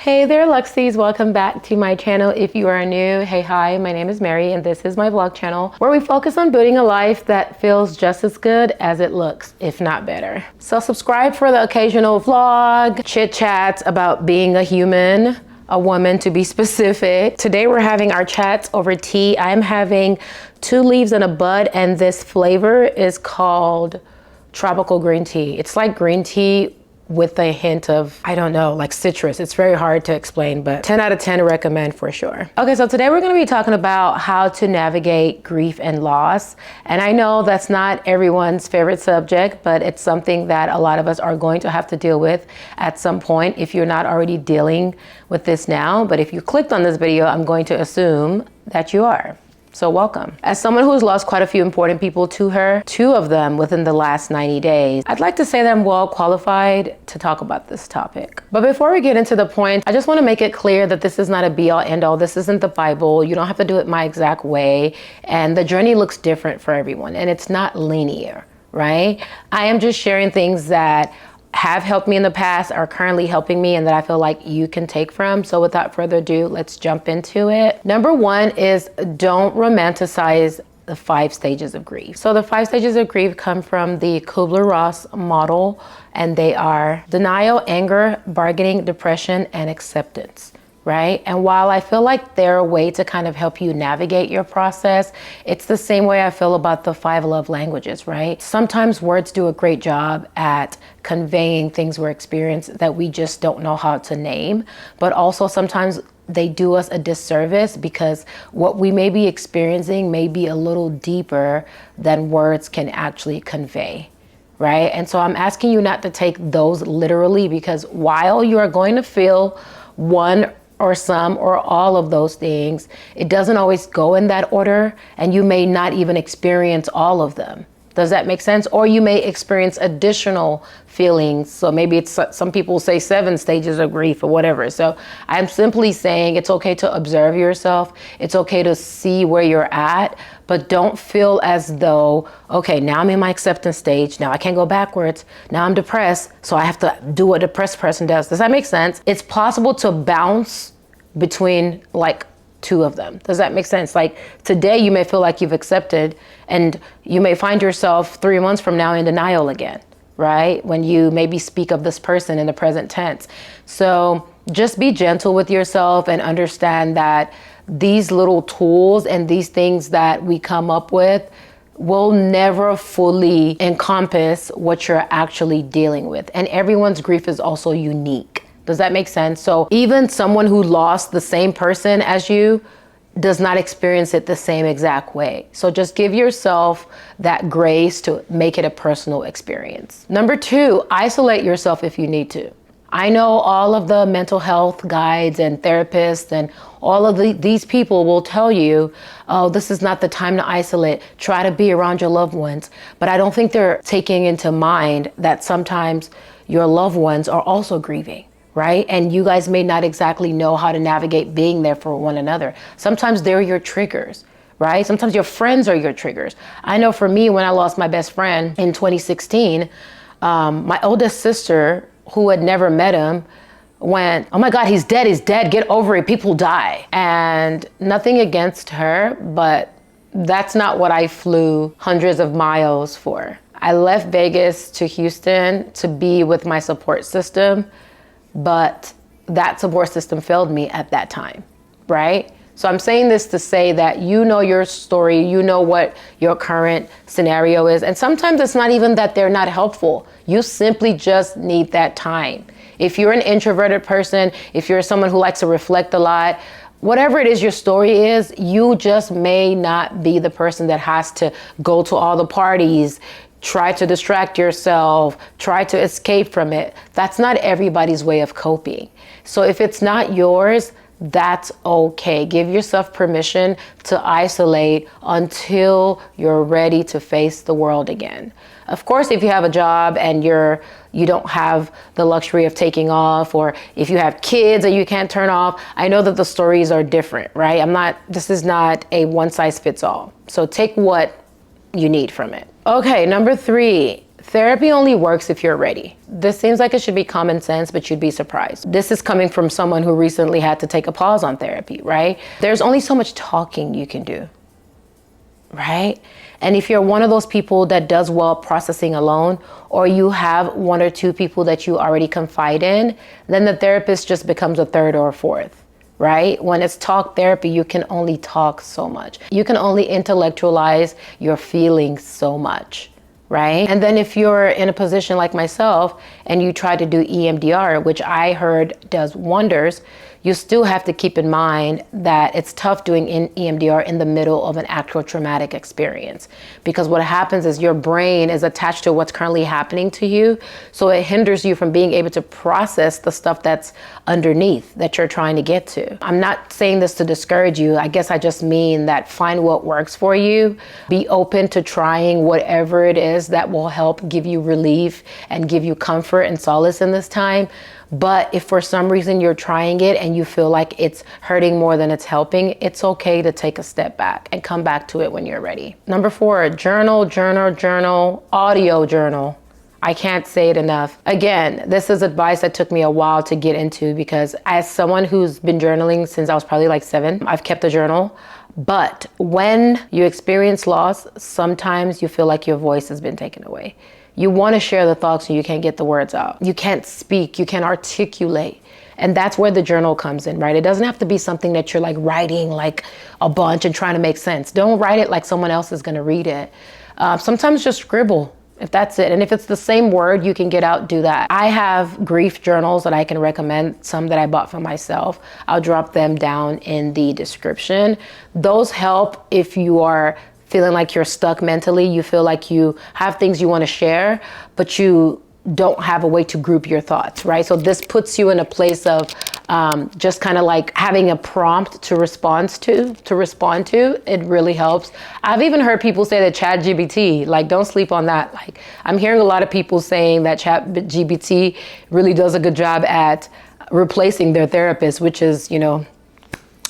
Hey there, Luxies. Welcome back to my channel. If you are new, hey, hi, my name is Mary, and this is my vlog channel where we focus on building a life that feels just as good as it looks, if not better. So subscribe for the occasional vlog, chit chats about being a human, a woman to be specific. Today we're having our chats over tea. I'm having 2 leaves and a bud, and this flavor is called tropical green tea. It's like green tea with a hint of, I don't know, like citrus. It's very hard to explain, but 10 out of 10 recommend for sure. Okay, so today we're gonna be talking about how to navigate grief and loss. And I know that's not everyone's favorite subject, but it's something that a lot of us are going to have to deal with at some point if you're not already dealing with this now. But if you clicked on this video, I'm going to assume that you are. So welcome. As someone who's lost quite a few important people to her, 2 of them within the last 90 days, I'd like to say that I'm well qualified to talk about this topic. But before we get into the point, I just want to make it clear that this is not a be-all end-all. This isn't the Bible. You don't have to do it my exact way. And the journey looks different for everyone. And it's not linear, right? I am just sharing things that have helped me in the past, are currently helping me, and that I feel like you can take from. So without further ado, let's jump into it. Number 1 is don't romanticize the 5 stages of grief. So the 5 stages of grief come from the Kubler-Ross model, and they are denial, anger, bargaining, depression, and acceptance. Right? And while I feel like they're a way to kind of help you navigate your process, it's the same way I feel about the 5 love languages, right? Sometimes words do a great job at conveying things we're experiencing that we just don't know how to name, but also sometimes they do us a disservice because what we may be experiencing may be a little deeper than words can actually convey. Right? And so I'm asking you not to take those literally, because while you are going to feel one or some or all of those things, it doesn't always go in that order, and you may not even experience all of them. Does that make sense? Or you may experience additional feelings. So maybe it's, some people say 7 stages of grief or whatever. So I'm simply saying it's okay to observe yourself. It's okay to see where you're at, but don't feel as though, okay, now I'm in my acceptance stage. Now I can't go backwards. Now I'm depressed, so I have to do what a depressed person does. Does that make sense? It's possible to bounce between like 2 of them. Does that make sense? Like today you may feel like you've accepted, and you may find yourself 3 months from now in denial again, right? When you maybe speak of this person in the present tense. So just be gentle with yourself and understand that these little tools and these things that we come up with will never fully encompass what you're actually dealing with. And everyone's grief is also unique. Does that make sense? So even someone who lost the same person as you does not experience it the same exact way. So just give yourself that grace to make it a personal experience. Number 2, isolate yourself if you need to. I know all of the mental health guides and therapists and all of these people will tell you, oh, this is not the time to isolate. Try to be around your loved ones. But I don't think they're taking into mind that sometimes your loved ones are also grieving. Right? And you guys may not exactly know how to navigate being there for one another. Sometimes they're your triggers, right? Sometimes your friends are your triggers. I know for me, when I lost my best friend in 2016, my oldest sister, who had never met him, went, oh my God, he's dead, get over it, people die. And nothing against her, but that's not what I flew hundreds of miles for. I left Vegas to Houston to be with my support system, but that support system failed me at that time, right? So I'm saying this to say that you know your story, you know what your current scenario is. And sometimes it's not even that they're not helpful. You simply just need that time. If you're an introverted person, if you're someone who likes to reflect a lot, whatever it is your story is, you just may not be the person that has to go to all the parties, try to distract yourself, try to escape from it. That's not everybody's way of coping. So if it's not yours, that's okay. Give yourself permission to isolate until you're ready to face the world again. Of course, if you have a job and you don't have the luxury of taking off, or if you have kids that you can't turn off, I know that the stories are different, right? This is not a one size fits all. So take what you need from it. Okay, number 3, Therapy only works if you're ready. This seems like it should be common sense, but you'd be surprised. This is coming from someone who recently had to take a pause on therapy, right? There's only so much talking you can do, right? And if you're one of those people that does well processing alone, or you have one or two people that you already confide in, then the therapist just becomes a third or a fourth, right? When it's talk therapy, you can only talk so much. You can only intellectualize your feelings so much, right? And then if you're in a position like myself and you try to do EMDR, which I heard does wonders, you still have to keep in mind that it's tough doing EMDR in the middle of an actual traumatic experience, because what happens is your brain is attached to what's currently happening to you. So it hinders you from being able to process the stuff that's underneath that you're trying to get to. I'm not saying this to discourage you. I guess I just mean that find what works for you. Be open to trying whatever it is that will help give you relief and give you comfort and solace in this time. But if for some reason you're trying it and you feel like it's hurting more than it's helping, it's okay to take a step back and come back to it when you're ready. Number 4, journal, audio journal. I can't say it enough. Again, this is advice that took me a while to get into, because as someone who's been journaling since I was probably like 7, I've kept a journal. But when you experience loss, sometimes you feel like your voice has been taken away. You want to share the thoughts and you can't get the words out. You can't speak, you can't articulate. And that's where the journal comes in, right? It doesn't have to be something that you're like writing like a bunch and trying to make sense. Don't write it like someone else is going to read it. Sometimes just scribble, if that's it. And if it's the same word you can get out, do that. I have grief journals that I can recommend, some that I bought for myself. I'll drop them down in the description. Those help if you are feeling like you're stuck mentally, you feel like you have things you want to share, but you don't have a way to group your thoughts, right? So this puts you in a place of just kind of like having a prompt to respond to. It really helps. I've even heard people say that ChatGPT, like, don't sleep on that. Like, I'm hearing a lot of people saying that ChatGPT really does a good job at replacing their therapist, which is, you know,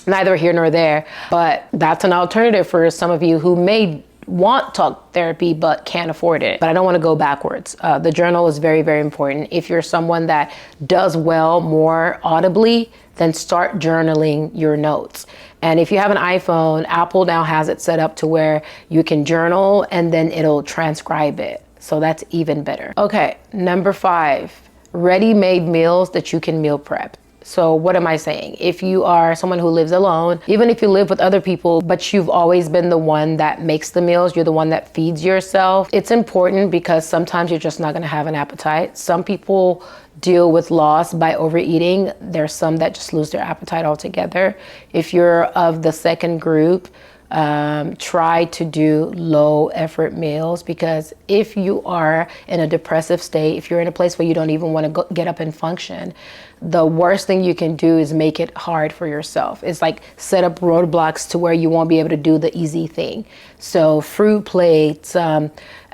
neither here nor there, but that's an alternative for some of you who may want talk therapy but can't afford it. But I don't want to go backwards. The journal is very, very important. If you're someone that does well more audibly, then start journaling your notes. And if you have an iPhone, Apple now has it set up to where you can journal and then it'll transcribe it. So that's even better. Okay, number 5, ready-made meals that you can meal prep. So what am I saying? If you are someone who lives alone, even if you live with other people, but you've always been the one that makes the meals, you're the one that feeds yourself, it's important because sometimes you're just not going to have an appetite. Some people deal with loss by overeating. There's some that just lose their appetite altogether. If you're of the second group, try to do low effort meals, because if you are in a depressive state, if you're in a place where you don't even want to get up and function, the worst thing you can do is make it hard for yourself. It's like set up roadblocks to where you won't be able to do the easy thing. So fruit plates,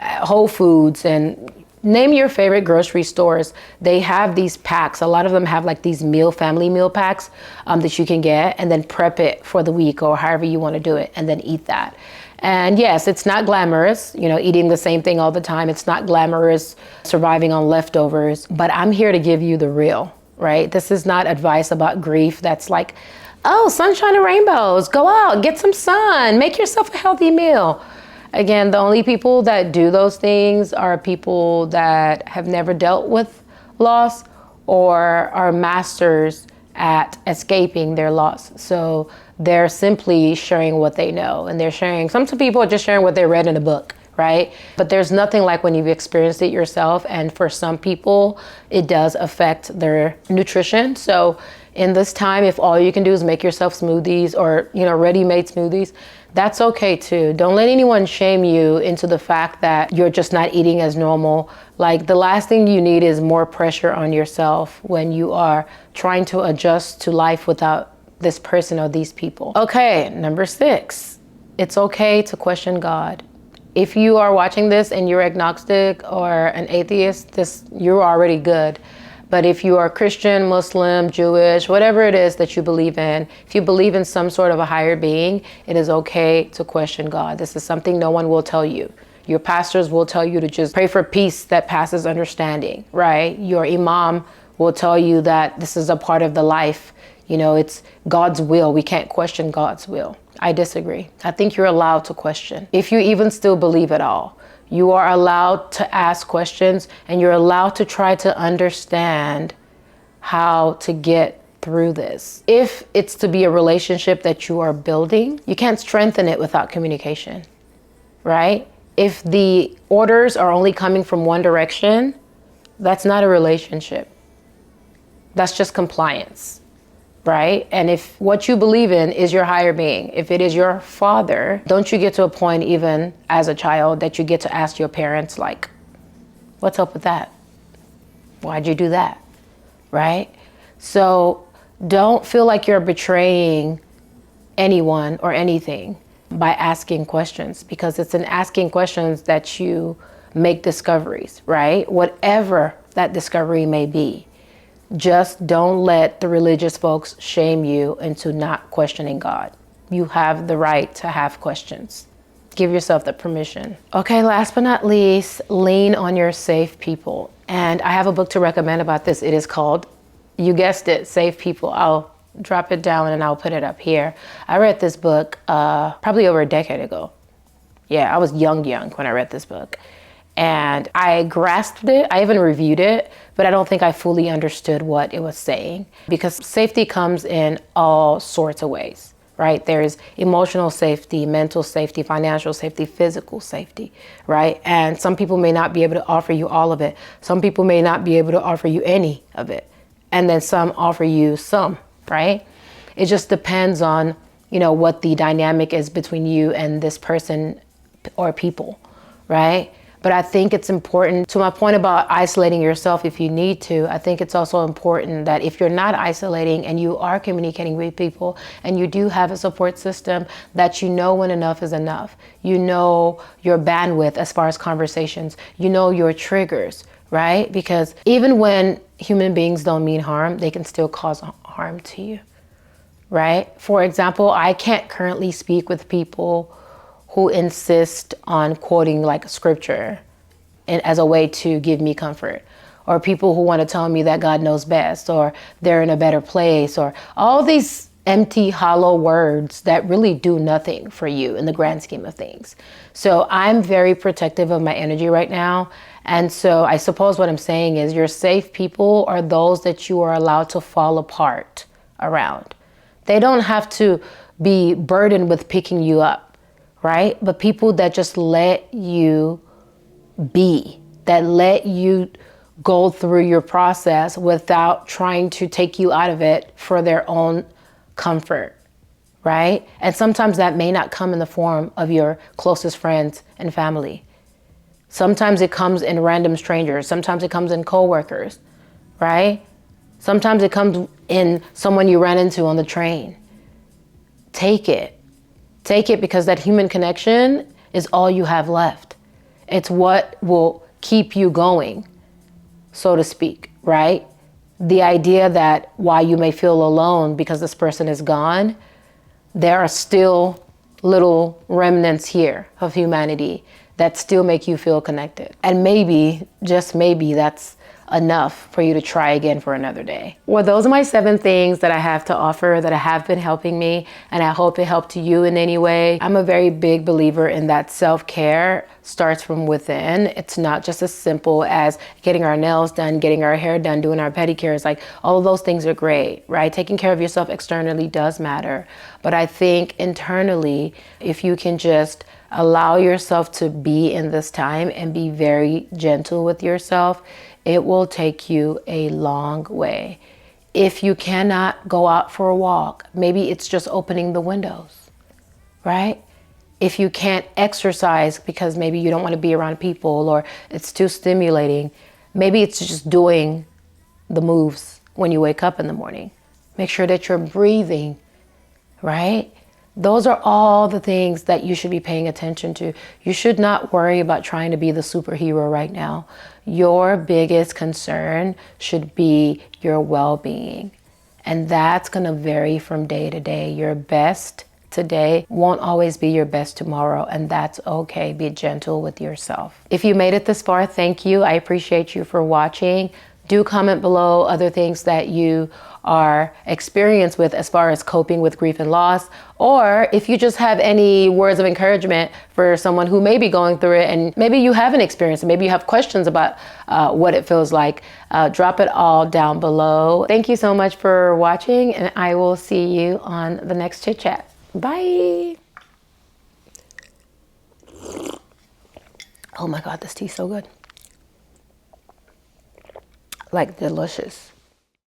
Whole Foods, and name your favorite grocery stores. They have these packs. A lot of them have like these family meal packs that you can get, and then prep it for the week or however you want to do it, and then eat that. And yes, it's not glamorous, you know, eating the same thing all the time. It's not glamorous surviving on leftovers, but I'm here to give you the real, right? This is not advice about grief that's like, oh, sunshine and rainbows, go out, get some sun, make yourself a healthy meal. Again, the only people that do those things are people that have never dealt with loss or are masters at escaping their loss. So they're simply sharing what they know, and they're sharing, some people are just sharing what they read in a book, right? But there's nothing like when you've experienced it yourself. And for some people, it does affect their nutrition. So in this time, if all you can do is make yourself smoothies or, you know, ready-made smoothies, that's okay too. Don't let anyone shame you into the fact that you're just not eating as normal. Like, the last thing you need is more pressure on yourself when you are trying to adjust to life without this person or these people. Okay, number 6, it's okay to question God. If you are watching this and you're agnostic or an atheist, you're already good. But if you are Christian, Muslim, Jewish, whatever it is that you believe in, if you believe in some sort of a higher being, it is okay to question God. This is something no one will tell you. Your pastors will tell you to just pray for peace that passes understanding, right? Your imam will tell you that this is a part of the life. You know, it's God's will. We can't question God's will. I disagree. I think you're allowed to question. If you even still believe at all, you are allowed to ask questions, and you're allowed to try to understand how to get through this. If it's to be a relationship that you are building, you can't strengthen it without communication, right? If the orders are only coming from one direction, that's not a relationship. That's just compliance, right? And if what you believe in is your higher being, if it is your father, don't you get to a point, even as a child, that you get to ask your parents, like, what's up with that? Why'd you do that? Right? So don't feel like you're betraying anyone or anything by asking questions, because it's in asking questions that you make discoveries, right? Whatever that discovery may be. Just don't let the religious folks shame you into not questioning God. You have the right to have questions. Give yourself the permission. Okay, last but not least, lean on your safe people. And I have a book to recommend about this. It is called, you guessed it, Safe People. I'll drop it down and I'll put it up here. I read this book probably over a decade ago. Yeah, I was young when I read this book. And I grasped it. I even reviewed it, but I don't think I fully understood what it was saying, because safety comes in all sorts of ways, right? There's emotional safety, mental safety, financial safety, physical safety, right? And some people may not be able to offer you all of it. Some people may not be able to offer you any of it. And then some offer you some, right? It just depends on, you know, what the dynamic is between you and this person or people, right? But I think it's important, to my point about isolating yourself if you need to, I think it's also important that if you're not isolating and you are communicating with people and you do have a support system, that you know when enough is enough. You know your bandwidth as far as conversations, you know your triggers, right? Because even when human beings don't mean harm, they can still cause harm to you, right? For example, I can't currently speak with people who insist on quoting like scripture and as a way to give me comfort, or people who want to tell me that God knows best, or they're in a better place, or all these empty, hollow words that really do nothing for you in the grand scheme of things. So I'm very protective of my energy right now. And so I suppose what I'm saying is your safe people are those that you are allowed to fall apart around. They don't have to be burdened with picking you up, right? But people that just let you be, that let you go through your process without trying to take you out of it for their own comfort, right? And sometimes that may not come in the form of your closest friends and family. Sometimes it comes in random strangers. Sometimes it comes in coworkers, right? Sometimes it comes in someone you ran into on the train. Take it. Take it, because that human connection is all you have left. It's what will keep you going, so to speak, right? The idea that while you may feel alone because this person is gone, there are still little remnants here of humanity that still make you feel connected. And maybe, just maybe, that's enough for you to try again for another day. Well, those are my 7 things that I have to offer that have been helping me, and I hope it helped you in any way. I'm a very big believer in that self-care starts from within. It's not just as simple as getting our nails done, getting our hair done, doing our pedicures. Like, all of those things are great, right? Taking care of yourself externally does matter. But I think internally, if you can just allow yourself to be in this time and be very gentle with yourself, it will take you a long way. If you cannot go out for a walk, maybe it's just opening the windows, right? If you can't exercise because maybe you don't want to be around people or it's too stimulating, maybe it's just doing the moves when you wake up in the morning. Make sure that you're breathing, right? Those are all the things that you should be paying attention to. You should not worry about trying to be the superhero right now. Your biggest concern should be your well-being. And that's going to vary from day to day. Your best today won't always be your best tomorrow, and that's okay. Be gentle with yourself. If you made it this far, thank you. I appreciate you for watching. Do comment below other things that you are experienced with as far as coping with grief and loss, or if you just have any words of encouragement for someone who may be going through it and maybe you haven't experienced it, maybe you have questions about what it feels like, drop it all down below. Thank you so much for watching, and I will see you on the next chit chat. Bye. Oh my God, this tea's so good. Like delicious.